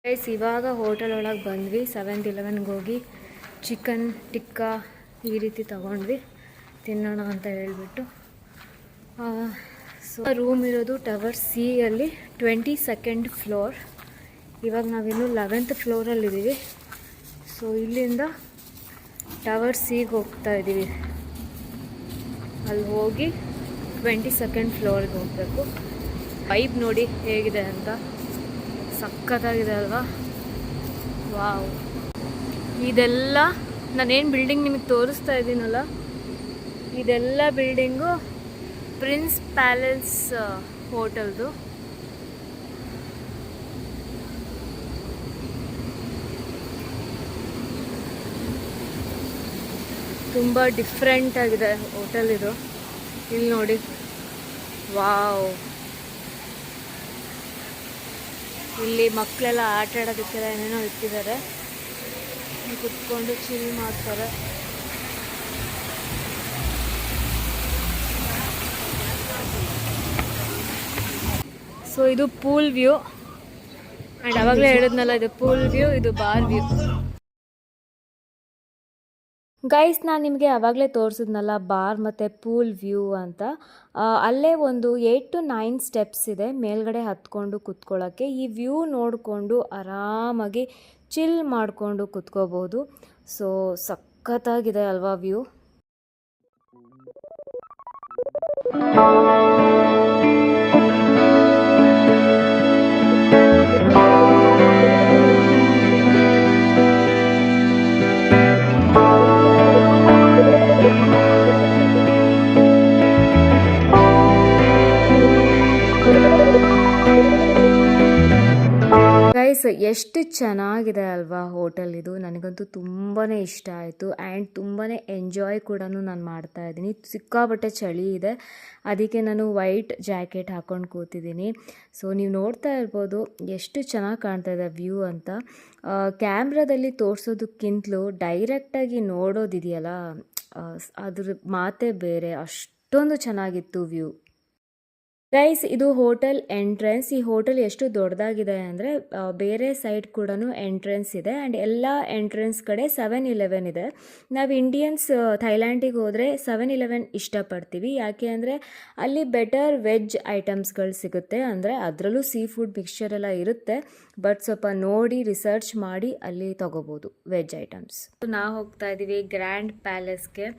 Guys ಇವಾಗ hotel ಒಳಗೆ ಬಂದ್ವಿ. 7-Elevenಗೆ ಹೋಗಿ ಚಿಕನ್ ಟಿಕ್ಕಾ ಈ ರೀತಿ ತೊಗೊಂಡ್ವಿ ತಿನ್ನೋಣ ಅಂತ ಹೇಳ್ಬಿಟ್ಟು. ಸೊ ರೂಮ್ ಇರೋದು ಟವರ್ ಸಿ ಅಲ್ಲಿ 22nd ಫ್ಲೋರ್. ಇವಾಗ ನಾವಿನ್ನು 11th ಫ್ಲೋರಲ್ಲಿದ್ದೀವಿ. ಸೊ ಇಲ್ಲಿಂದ ಟವರ್ ಸಿಗೆ ಹೋಗ್ತಾ ಇದ್ದೀವಿ. ಅಲ್ಲಿ ಹೋಗಿ 22nd ಫ್ಲೋರ್ಗೆ ಹೋಗಬೇಕು. ವೈಬ್ ನೋಡಿ ಹೇಗಿದೆ ಅಂತ, ಸಖತ್ತಾಗಿದೆ ಅಲ್ವಾ? ವಾವ್! ಇದೆಲ್ಲ ನಾನೇನು ಬಿಲ್ಡಿಂಗ್ ನಿಮಗೆ ತೋರಿಸ್ತಾ ಇದ್ದೀನಲ್ಲ, ಇದೆಲ್ಲ ಬಿಲ್ಡಿಂಗು ಪ್ರಿನ್ಸ್ ಪ್ಯಾಲೇಸ್ ಹೋಟೆಲ್ದು. ತುಂಬ ಡಿಫ್ರೆಂಟ್ ಆಗಿದೆ ಹೋಟೆಲ್ ಇದು. ಇಲ್ಲಿ ನೋಡಿ, ವಾವ್! ಇಲ್ಲಿ ಮಕ್ಕಳೆಲ್ಲ ಆಟ ಆಡೋದಕ್ಕೆಲ್ಲ ಏನೇನೋ ಇಟ್ಟಿದ್ದಾರೆ, ಕುತ್ಕೊಂಡು ಚಿಲ್ ಮಾಡ್ತಾರೆ. ಸೊ ಇದು ಪೂಲ್ ವ್ಯೂ. ಆ್ಯಂಡ್ ಅವಾಗಲೇ ಹೇಳಿದ್ನಲ್ಲ, ಇದು ಪೂಲ್ ವ್ಯೂ, ಇದು ಬಾರ್ ವ್ಯೂ. ಗೈಸ್, ನಾನು ನಿಮಗೆ ಆವಾಗಲೇ ತೋರಿಸಿದ್ನಲ್ಲ ಬಾರ್ ಮತ್ತು ಪೂಲ್ ವ್ಯೂ ಅಂತ. ಅಲ್ಲೇ ಒಂದು 8 to 9 ಸ್ಟೆಪ್ಸ್ ಇದೆ ಮೇಲ್ಗಡೆ ಹತ್ಕೊಂಡು ಕುತ್ಕೊಳ್ಳೋಕ್ಕೆ. ಈ ವ್ಯೂ ನೋಡಿಕೊಂಡು ಆರಾಮಾಗಿ ಚಿಲ್ ಮಾಡಿಕೊಂಡು ಕುತ್ಕೋಬೋದು. ಸೊ ಸಖತ್ತಾಗಿದೆ ಅಲ್ವಾ ವ್ಯೂ? ಗೈಸ್, ಎಷ್ಟು ಚೆನ್ನಾಗಿದೆ ಅಲ್ವಾ ಹೋಟೆಲ್ ಇದು. ನನಗಂತೂ ತುಂಬಾ ಇಷ್ಟ ಆಯಿತು. ಆ್ಯಂಡ್ ತುಂಬಾ ಎಂಜಾಯ್ ಕೂಡ ನಾನು ಮಾಡ್ತಾ ಇದ್ದೀನಿ. ಸಿಕ್ಕಾಪಟ್ಟೆ ಚಳಿ ಇದೆ, ಅದಕ್ಕೆ ನಾನು ವೈಟ್ ಜಾಕೆಟ್ ಹಾಕ್ಕೊಂಡು ಕೂತಿದ್ದೀನಿ. ಸೊ ನೀವು ನೋಡ್ತಾ ಇರ್ಬೋದು ಎಷ್ಟು ಚೆನ್ನಾಗಿ ಕಾಣ್ತಾ ಇದೆ ವ್ಯೂ ಅಂತ. ಕ್ಯಾಮ್ರಾದಲ್ಲಿ ತೋರಿಸೋದಕ್ಕಿಂತಲೂ ಡೈರೆಕ್ಟಾಗಿ ನೋಡೋದಿದೆಯಲ್ಲ, ಅದ್ರ ಮಾತೇ ಬೇರೆ. ಅಷ್ಟೊಂದು ಚೆನ್ನಾಗಿತ್ತು ವ್ಯೂ. ಗೈಸ್, ಇದು ಹೋಟೆಲ್ ಎಂಟ್ರೆನ್ಸ್. ಈ ಹೋಟೆಲ್ ಎಷ್ಟು ದೊಡ್ಡದಾಗಿದೆ ಅಂದರೆ ಬೇರೆ ಸೈಡ್ ಕೂಡ ಎಂಟ್ರೆನ್ಸ್ ಇದೆ. ಆ್ಯಂಡ್ ಎಲ್ಲ ಎಂಟ್ರೆನ್ಸ್ ಕಡೆ 7-Eleven ಇದೆ. ನಾವು ಇಂಡಿಯನ್ಸ್ ಥೈಲ್ಯಾಂಡಿಗೆ ಹೋದರೆ 7-Eleven ಇಷ್ಟಪಡ್ತೀವಿ. ಯಾಕೆ ಅಂದರೆ ಅಲ್ಲಿ ಬೆಟರ್ ವೆಜ್ ಐಟಮ್ಸ್ಗಳು ಸಿಗುತ್ತೆ. ಅಂದರೆ ಅದರಲ್ಲೂ ಸೀ ಫುಡ್ ಮಿಕ್ಸ್ಚರ್ ಎಲ್ಲ ಇರುತ್ತೆ, ಬಟ್ ಸ್ವಲ್ಪ ನೋಡಿ ರಿಸರ್ಚ್ ಮಾಡಿ ಅಲ್ಲಿ ತೊಗೋಬೋದು ವೆಜ್ ಐಟಮ್ಸ್. ನಾವು ಹೋಗ್ತಾ ಇದ್ದೀವಿ ಗ್ರ್ಯಾಂಡ್ ಪ್ಯಾಲೇಸ್ಗೆ.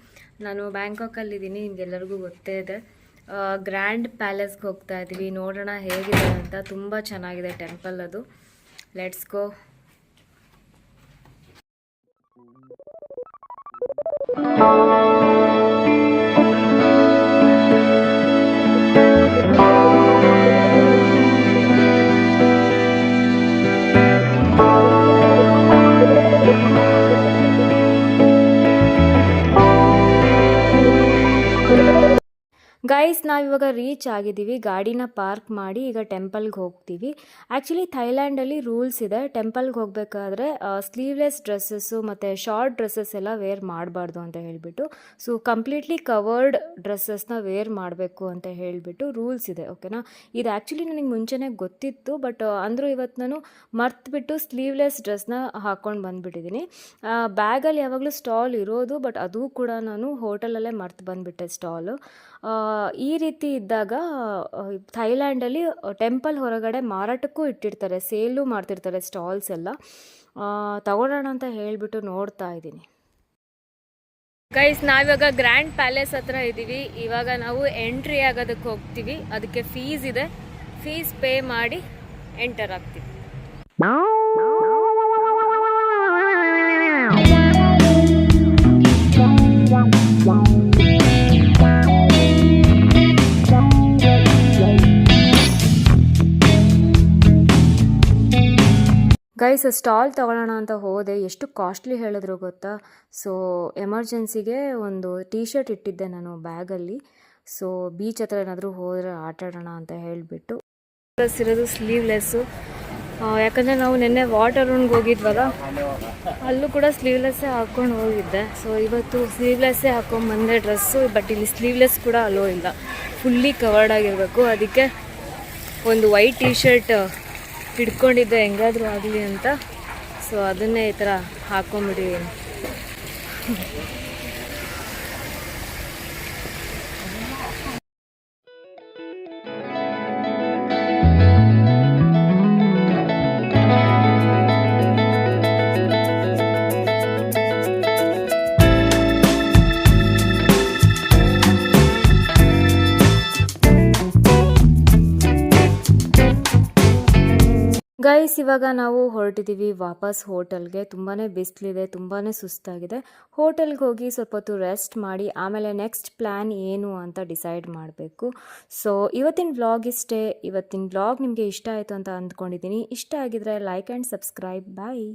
ನಾನು ಬ್ಯಾಂಕಾಕಲ್ಲಿದ್ದೀನಿ, ನಿಮಗೆಲ್ಲರಿಗೂ ಗೊತ್ತೇ ಇದೆ. ಗ್ರ್ಯಾಂಡ್ ಪ್ಯಾಲೇಸ್ಗೆ ಹೋಗ್ತಾ ಇದ್ದೀವಿ. ನೋಡೋಣ ಹೇಗಿದೆ ಅಂತ. ತುಂಬ ಚೆನ್ನಾಗಿದೆ ಟೆಂಪಲ್ ಅದು. Let's go. ಗೈಸ್, ನಾವಿವಾಗ ರೀಚ್ ಆಗಿದ್ದೀವಿ. ಗಾಡಿನ ಪಾರ್ಕ್ ಮಾಡಿ ಈಗ ಟೆಂಪಲ್ಗೆ ಹೋಗ್ತೀವಿ. ಆ್ಯಕ್ಚುಲಿ ಥೈಲ್ಯಾಂಡಲ್ಲಿ ರೂಲ್ಸ್ ಇದೆ, ಟೆಂಪಲ್ಗೆ ಹೋಗಬೇಕಾದ್ರೆ ಸ್ಲೀವ್ಲೆಸ್ ಡ್ರೆಸ್ಸಸ್ಸು ಮತ್ತು ಶಾರ್ಟ್ ಡ್ರೆಸ್ಸಸ್ ಎಲ್ಲ ವೇರ್ ಮಾಡಬಾರ್ದು ಅಂತ ಹೇಳಿಬಿಟ್ಟು. ಸೊ ಕಂಪ್ಲೀಟ್ಲಿ ಕವರ್ಡ್ ಡ್ರೆಸ್ಸಸ್ನ ವೇರ್ ಮಾಡಬೇಕು ಅಂತ ಹೇಳಿಬಿಟ್ಟು ರೂಲ್ಸ್ ಇದೆ, ಓಕೆನಾ? ಇದು ಆ್ಯಕ್ಚುಲಿ ನನಗೆ ಮುಂಚೆನೇ ಗೊತ್ತಿತ್ತು, ಬಟ್ ಅಂದರೂ ಇವತ್ತು ನಾನು ಮರ್ತುಬಿಟ್ಟು ಸ್ಲೀವ್ಲೆಸ್ ಡ್ರೆಸ್ನ ಹಾಕ್ಕೊಂಡು ಬಂದುಬಿಟ್ಟಿದ್ದೀನಿ. ಬ್ಯಾಗಲ್ಲಿ ಯಾವಾಗಲೂ ಸ್ಟಾಲ್ ಇರೋದು, ಬಟ್ ಅದು ಕೂಡ ನಾನು ಹೋಟೆಲಲ್ಲೇ ಮರ್ತು ಬಂದುಬಿಟ್ಟೆ ಸ್ಟಾಲು. ಈ ರೀತಿ ಇದ್ದಾಗ ಥೈಲ್ಯಾಂಡಲ್ಲಿ ಟೆಂಪಲ್ ಹೊರಗಡೆ ಮಾರಾಟಕ್ಕೂ ಇಟ್ಟಿರ್ತಾರೆ, ಸೇಲು ಮಾಡ್ತಿರ್ತಾರೆ ಸ್ಟಾಲ್ಸ್ ಎಲ್ಲ. ತಗೊಳ್ಳೋಣ ಅಂತ ಹೇಳಿಬಿಟ್ಟು ನೋಡ್ತಾ ಇದ್ದೀನಿ. ಗೈಸ್, ನಾವಿವಾಗ ಗ್ರ್ಯಾಂಡ್ ಪ್ಯಾಲೇಸ್ ಹತ್ರ ಇದ್ದೀವಿ. ಇವಾಗ ನಾವು ಎಂಟ್ರಿ ಆಗೋದಕ್ಕೆ ಹೋಗ್ತೀವಿ. ಅದಕ್ಕೆ ಫೀಸ್ ಇದೆ, ಫೀಸ್ ಪೇ ಮಾಡಿ ಎಂಟರ್ ಆಗ್ತೀವಿ. ಗೈಸ್, ಸ್ಟಾಲ್ ತೊಗೊಳ್ಳೋಣ ಅಂತ ಹೋದೆ. ಎಷ್ಟು ಕಾಸ್ಟ್ಲಿ ಹೇಳಿದ್ರು ಗೊತ್ತಾ? ಸೊ ಎಮರ್ಜೆನ್ಸಿಗೆ ಒಂದು ಟೀ ಶರ್ಟ್ ಇಟ್ಟಿದ್ದೆ ನಾನು ಬ್ಯಾಗಲ್ಲಿ. ಸೊ ಬೀಚ್ ಹತ್ರ ಏನಾದರೂ ಹೋದರೆ ಆಟಾಡೋಣ ಅಂತ ಹೇಳಿಬಿಟ್ಟು ಡ್ರೆಸ್ ಇರೋದು ಸ್ಲೀವ್ಲೆಸ್ಸು. ಯಾಕಂದರೆ ನಾವು ನಿನ್ನೆ ವಾಟರ್ ರೂಮ್ಗೆ ಹೋಗಿದ್ವಲ್ಲ, ಅಲ್ಲೂ ಕೂಡ ಸ್ಲೀವ್ಲೆಸ್ಸೇ ಹಾಕ್ಕೊಂಡು ಹೋಗಿದ್ದೆ. ಸೊ ಇವತ್ತು ಸ್ಲೀವ್ಲೆಸ್ಸೇ ಹಾಕ್ಕೊಂಡು ಬಂದೆ ಡ್ರೆಸ್ಸು. ಬಟ್ ಇಲ್ಲಿ ಸ್ಲೀವ್ಲೆಸ್ ಕೂಡ ಅಲೋ ಇಲ್ಲ, ಫುಲ್ಲಿ ಕವರ್ಡ್ ಆಗಿರಬೇಕು. ಅದಕ್ಕೆ ಒಂದು ವೈಟ್ ಟೀ ಶರ್ಟ್ ಹಿಡ್ಕೊಂಡಿದ್ದೆ ಹೆಂಗಾದರೂ ಆಗಲಿ ಅಂತ. ಸೊ ಅದನ್ನೇ ಈ ಥರ ಹಾಕ್ಕೊಂಬಿಟ್ಟಿದ್ದೀನಿ. ಗೈಸ್, ಇವಾಗ ನಾವು ಹೊರಟಿದ್ದೀವಿ ವಾಪಸ್ ಹೋಟೆಲ್ಗೆ. ತುಂಬಾ ಬಿಸಿಲಿದೆ, ತುಂಬಾ ಸುಸ್ತಾಗಿದೆ. ಹೋಟೆಲ್ಗೆ ಹೋಗಿ ಸ್ವಲ್ಪ ಹೊತ್ತು ರೆಸ್ಟ್ ಮಾಡಿ ಆಮೇಲೆ ನೆಕ್ಸ್ಟ್ ಪ್ಲ್ಯಾನ್ ಏನು ಅಂತ ಡಿಸೈಡ್ ಮಾಡಬೇಕು. ಸೊ ಇವತ್ತಿನ ವ್ಲಾಗ್ ಇಷ್ಟೇ. ಇವತ್ತಿನ ವ್ಲಾಗ್ ನಿಮಗೆ ಇಷ್ಟ ಆಯಿತು ಅಂತ ಅಂದ್ಕೊಂಡಿದ್ದೀನಿ. ಇಷ್ಟ ಆಗಿದ್ರೆ ಲೈಕ್ ಆ್ಯಂಡ್ ಸಬ್ಸ್ಕ್ರೈಬ್. ಬಾಯ್.